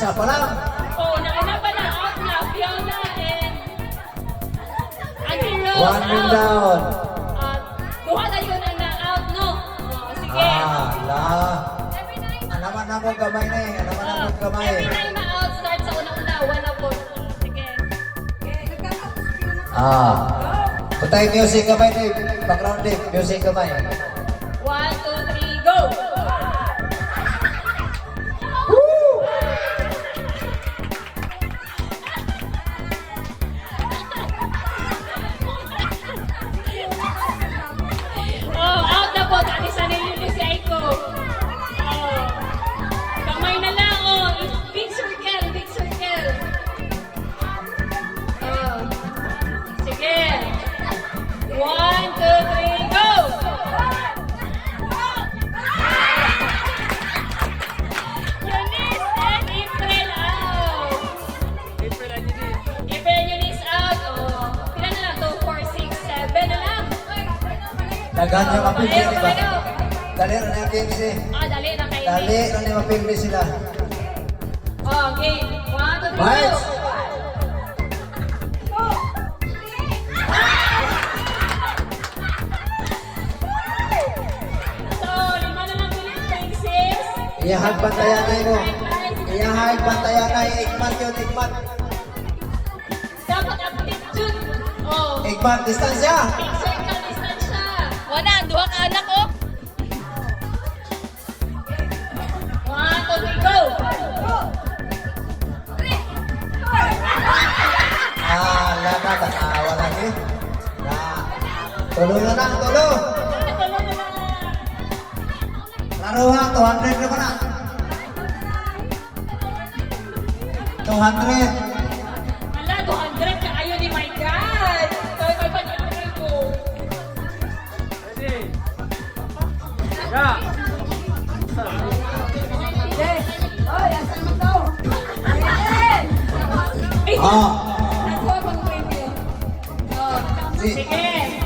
Isa pa lang. Oh, nauna pa na out na. Fiona and Auntie Rose. One man down. Duha na yun ang na-out, no? Oh, sige. La. Alaman na mo gamay na eh. Alaman na mo gamay. Every time na-out, start sa unang-una. Wala po. Sige. Patay music gamay na eh. Background din. Music gamay. 1, 2, 3, go! Oh, out na po. Talisan ninyo si Aiko. Oh. Kamay na lang, oh. Big circle, big circle. Oh. Sige. 1, 2, 3, go! Eunice and April out. April, Eunice out. Oh. Ilan na lang? 2, 4, 6, 7 na lang. Dagan niya mapimbi Ayaw, ba? ayaw. Dali na na yung si. Dali na kayo. Dali na na mapimbi sila. Oh, game. 1, 2, 3, Bites. go! So, 5 na lang ulit, 26. Iyahag bantayan na mo. Iyahag bantayan na. Ikmat yun, ikmat. Dapat aptitude. Oh. Ikmat, distansya. Big circle distance siya. Wala, duha ka anak ko. 1, 2, 3, go! Lata, tatawa lagi. Tulo na lang, tulo. Ito lang na lang. Laro ha, 200 na ba na? 200. Ala, 200 ka kayo ni my God. Kaya may pag-iapay ko. Ah. Nakuha pang preview. Oh, Si- sige.